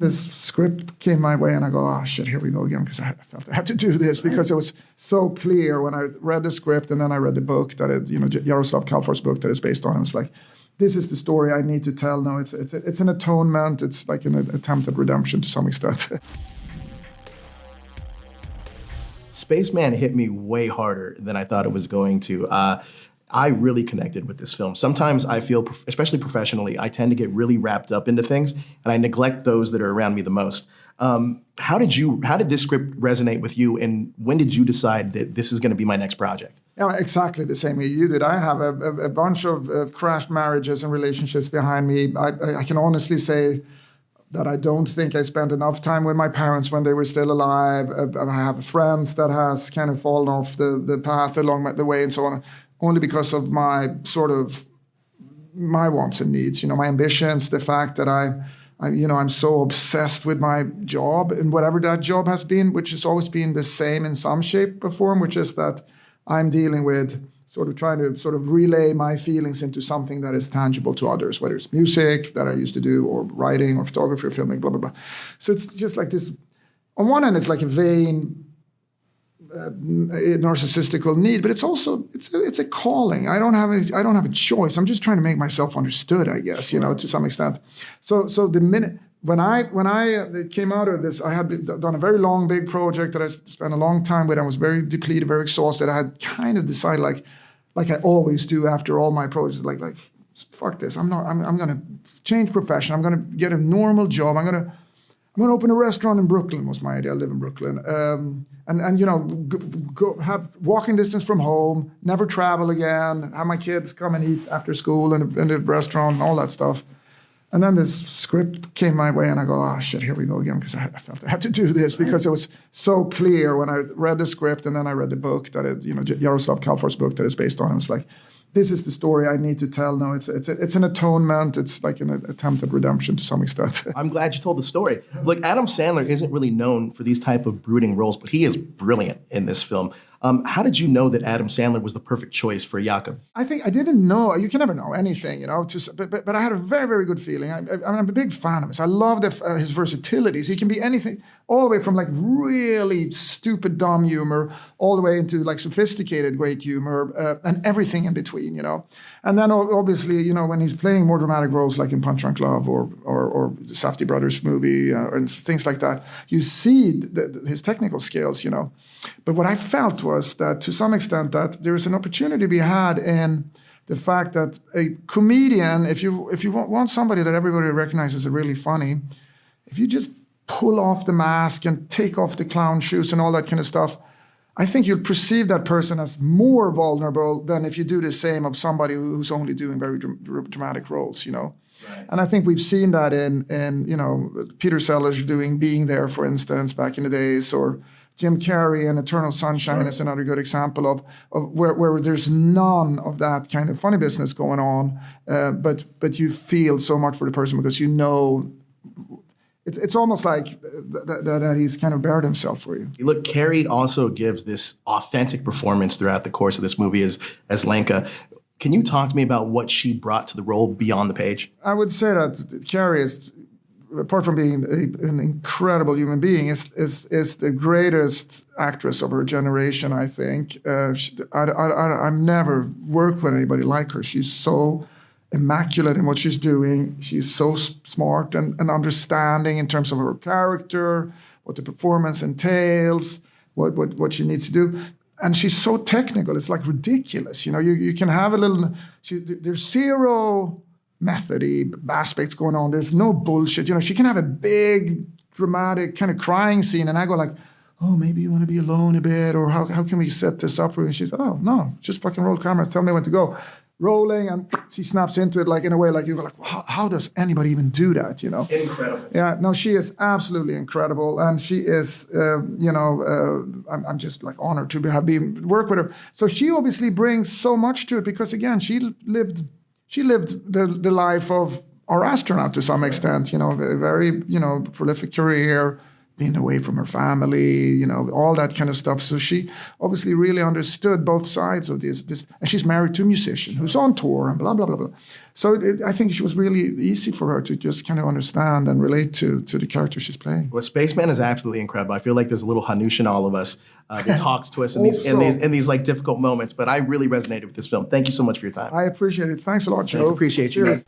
this script came my way and I go, oh shit, here we go again, because I felt I had to do this because it was so clear when I read the script and then I read the book that it, Jaroslav Kalfar's book that it's based on. It was like, this is the story I need to tell. No, it's an atonement. It's like an attempt at redemption to some extent. Spaceman hit me way harder than I thought it was going to. I really connected with this film. Sometimes I feel, especially professionally, I tend to get really wrapped up into things and I neglect those that are around me the most. How did this script resonate with you, and when did you decide that this is going to be my next project? Yeah, exactly the same way you did. I have a bunch of crashed marriages and relationships behind me. I can honestly say that I don't think I spent enough time with my parents when they were still alive. I have friends that has kind of fallen off the path along the way and so on, only because of my wants and needs, my ambitions, the fact that I'm so obsessed with my job and whatever that job has been, which has always been the same in some shape or form, which is that I'm dealing with trying to relay my feelings into something that is tangible to others, whether it's music that I used to do or writing or photography or filming, blah, blah, blah. So it's just like this, on one hand, it's like a vain, narcissistical need, but it's also, it's a calling. I don't have a choice. I'm just trying to make myself understood, I guess, to some extent. So the minute, when I came out of this, I had done a very long, big project that I spent a long time with. I was very depleted, very exhausted. I had kind of decided, like I always do after all my projects, like fuck this. I'm going to change profession. I'm going to get a normal job. I'm going to open a restaurant in Brooklyn. Was my idea. I live in Brooklyn, and go have walking distance from home. Never travel again. Have my kids come and eat after school in the restaurant and all that stuff. And then this script came my way and I go, oh shit, here we go again, because I felt I had to do this because it was so clear when I read the script and then I read the book that it, Jaroslav Kalfar's book that it's based on. It was like, this is the story I need to tell. No, it's an atonement. It's like an attempt at redemption to some extent. I'm glad you told the story. Look, Adam Sandler isn't really known for these type of brooding roles, but he is brilliant in this film. How did you know that Adam Sandler was the perfect choice for Jakob? I think I didn't know. You can never know anything, but I had a very, very good feeling. I'm a big fan of his. I love his versatility. So he can be anything, all the way from like really stupid, dumb humor, all the way into like sophisticated, great humor, and everything in between, And then obviously, when he's playing more dramatic roles like in Punch Drunk Love or the Safdie Brothers movie and things like that, you see his technical skills, But what I felt was that to some extent that there is an opportunity to be had in the fact that a comedian, if you want somebody that everybody recognizes as really funny, if you just pull off the mask and take off the clown shoes and all that kind of stuff, I think you'll perceive that person as more vulnerable than if you do the same of somebody who's only doing very dramatic roles, Right. And I think we've seen that in Peter Sellers doing Being There, for instance, back in the days, or Jim Carrey in Eternal Sunshine is another good example of where there's none of that kind of funny business going on, but you feel so much for the person because it's almost like that he's kind of bared himself for you. Look, Carrie also gives this authentic performance throughout the course of this movie as Lenka. Can you talk to me about what she brought to the role beyond the page? I would say that Carrie is, apart from being an incredible human being, is the greatest actress of her generation, I think. I've never worked with anybody like her. She's so immaculate in what she's doing. She's so smart and understanding in terms of her character, what the performance entails, what she needs to do. And she's so technical. It's like ridiculous. You can have a little, there's zero methody aspects going on. There's no bullshit. She can have a big, dramatic kind of crying scene, and I go like, oh, maybe you want to be alone a bit, or how can we set this up? And she's like, oh, no, just fucking roll the camera, tell me when to go. Rolling, and she snaps into it like in a way like you go like, well, how does anybody even do that? Incredible. Yeah, no, she is absolutely incredible, and she is, I'm just like honored to work with her. So she obviously brings so much to it because again, she lived the life of our astronaut to some extent. A very prolific career, being away from her family, you know, all that kind of stuff. So she obviously really understood both sides of this. And she's married to a musician who's on tour and blah, blah, blah, blah. So I think it was really easy for her to just kind of understand and relate to the character she's playing. Well, Spaceman is absolutely incredible. I feel like there's a little Hanush in all of us. The talks, twists, and these like difficult moments. But I really resonated with this film. Thank you so much for your time. I appreciate it. Thanks a lot, Joe. I appreciate you.